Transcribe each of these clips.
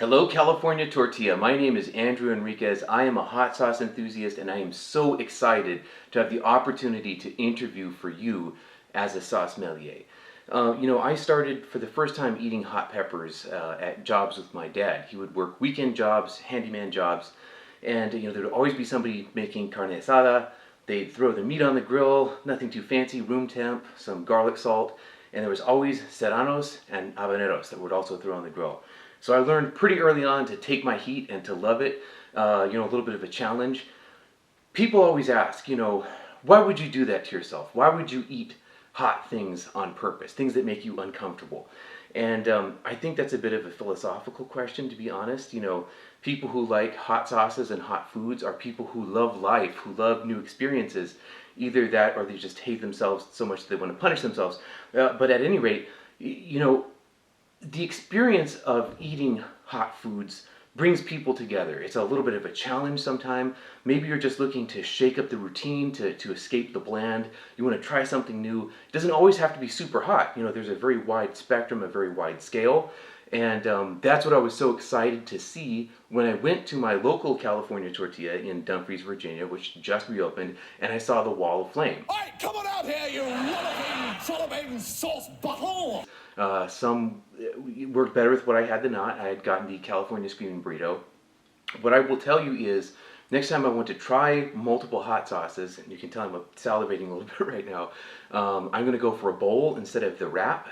Hello, California Tortilla. My name is Andrew Enriquez. I am a hot sauce enthusiast, and I am so excited to have the opportunity to interview for you as a saucemelier. I started for the first time eating hot peppers at jobs with my dad. He would work weekend jobs, handyman jobs, and there would always be somebody making carne asada. They'd throw the meat on the grill, nothing too fancy, room temp, some garlic salt, and there was always serranos and habaneros that would also throw on the grill. So I learned pretty early on to take my heat and to love it. A little bit of a challenge. People always ask, why would you do that to yourself? Why would you eat hot things on purpose, things that make you uncomfortable? And I think that's a bit of a philosophical question, to be honest. People who like hot sauces and hot foods are people who love life, who love new experiences. Either that or they just hate themselves so much that they want to punish themselves. But at any rate, the experience of eating hot foods brings people together. It's a little bit of a challenge sometimes. Maybe you're just looking to shake up the routine, to escape the bland. You want to try something new. It doesn't always have to be super hot. There's a very wide spectrum, a very wide scale. And that's what I was so excited to see when I went to my local California Tortilla in Dumfries, Virginia, which just reopened, and I saw the wall of flame. All right, come on out here, you walloping sauce bottle! Some worked better with what I had than not. I had gotten the California Screaming Burrito. What I will tell you is, next time I want to try multiple hot sauces, and you can tell I'm salivating a little bit right now, I'm going to go for a bowl instead of the wrap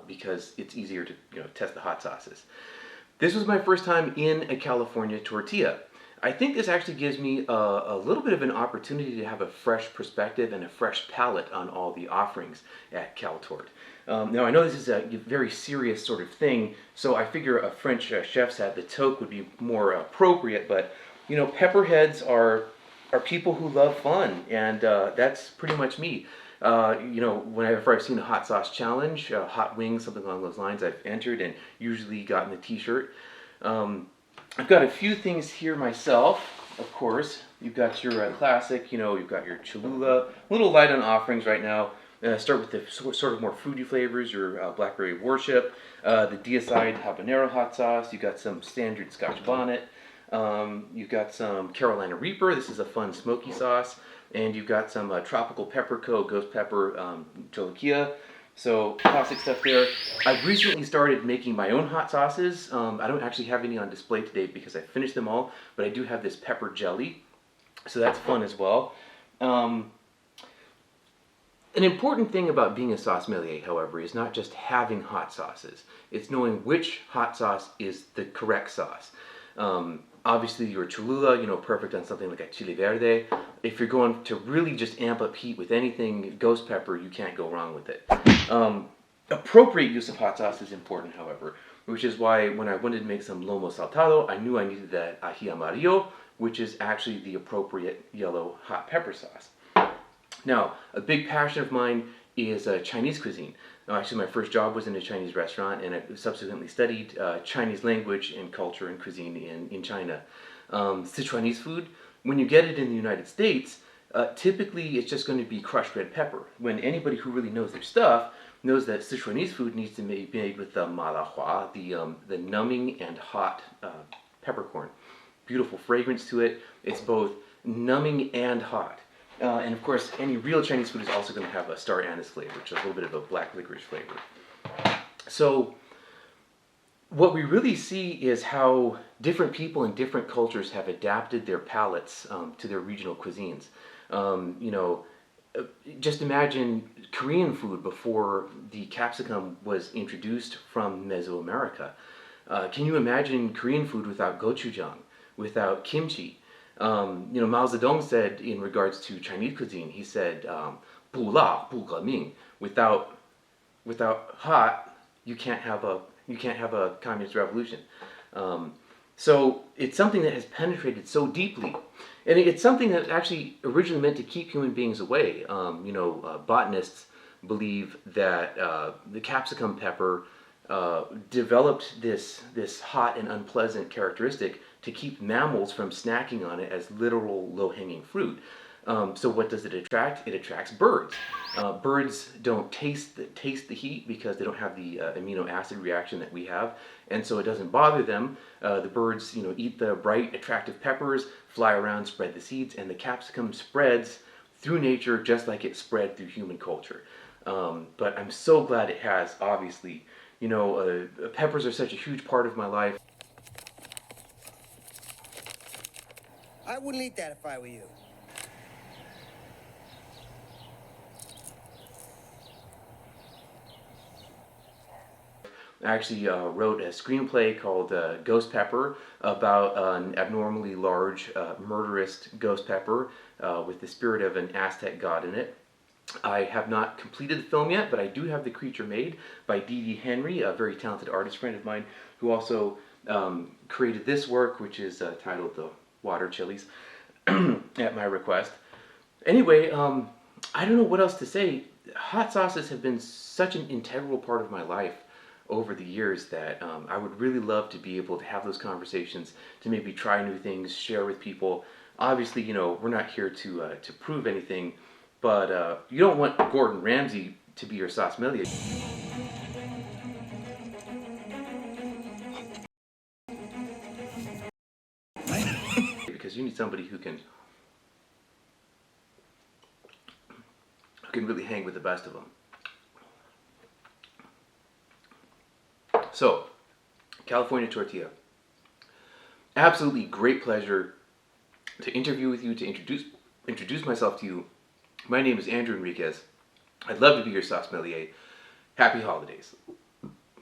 because it's easier to test the hot sauces. This was my first time in a California Tortilla. I think this actually gives me a little bit of an opportunity to have a fresh perspective and a fresh palate on all the offerings at CalTort. Now I know this is a very serious sort of thing, so I figure a French chef's hat, the toque, would be more appropriate, but pepperheads are people who love fun, and that's pretty much me. Whenever I've seen a hot sauce challenge, hot wings, something along those lines, I've entered and usually gotten a t-shirt. I've got a few things here myself, of course. You've got your classic, you've got your Cholula, a little light on offerings right now. Start with the sort of more fruity flavors, your Blackberry Worship, the Deicide Habanero hot sauce. You've got some standard Scotch Bonnet. You've got some Carolina Reaper. This is a fun smoky sauce. And you've got some Tropical Pepperco Ghost Pepper Jolokia. So classic stuff there. I've recently started making my own hot sauces. I don't actually have any on display today because I finished them all, but I do have this pepper jelly. So that's fun as well. An important thing about being a saucemelier, however, is not just having hot sauces. It's knowing which hot sauce is the correct sauce. Obviously, your Cholula, perfect on something like a chili verde. If you're going to really just amp up heat with anything ghost pepper, you can't go wrong with it. Appropriate use of hot sauce is important, however, which is why when I wanted to make some lomo saltado, I knew I needed that ají amarillo, which is actually the appropriate yellow hot pepper sauce. Now, a big passion of mine is Chinese cuisine. Actually, my first job was in a Chinese restaurant, and I subsequently studied Chinese language and culture and cuisine in China. Sichuanese food, when you get it in the United States, typically it's just going to be crushed red pepper. When anybody who really knows their stuff knows that Sichuanese food needs to be made with the malahua, the numbing and hot peppercorn. Beautiful fragrance to it. It's both numbing and hot. And of course, any real Chinese food is also going to have a star anise flavor, which is a little bit of a black licorice flavor. So what we really see is how different people in different cultures have adapted their palates to their regional cuisines. Just imagine Korean food before the capsicum was introduced from Mesoamerica. Can you imagine Korean food without gochujang, without kimchi? Mao Zedong said in regards to Chinese cuisine, he said, 不辣不革命. Without hot, you can't have a communist revolution. So it's something that has penetrated so deeply, and it's something that actually originally meant to keep human beings away. Botanists believe that the capsicum pepper developed this hot and unpleasant characteristic to keep mammals from snacking on it as literal low-hanging fruit. So what does it attract? It attracts birds. Birds don't taste the heat because they don't have the amino acid reaction that we have, and so it doesn't bother them. The birds, eat the bright, attractive peppers, fly around, spread the seeds, and the capsicum spreads through nature just like it spread through human culture. But I'm so glad it has. Obviously, peppers are such a huge part of my life. I wouldn't eat that if I were you. I actually wrote a screenplay called Ghost Pepper about an abnormally large, murderous ghost pepper with the spirit of an Aztec god in it. I have not completed the film yet, but I do have the creature made by Dee Dee Henry, a very talented artist friend of mine, who also created this work, which is titled The Water Chilies, at my request. Anyway, I don't know what else to say. Hot sauces have been such an integral part of my life over the years that I would really love to be able to have those conversations, to maybe try new things, share with people. Obviously, we're not here to prove anything, but you don't want Gordon Ramsay to be your Saucemelier. Because you need somebody who can really hang with the best of them. So, California Tortilla. Absolutely great pleasure to interview with you, to introduce myself to you. My name is Andrew Enriquez. I'd love to be your Saucemelier. Happy holidays.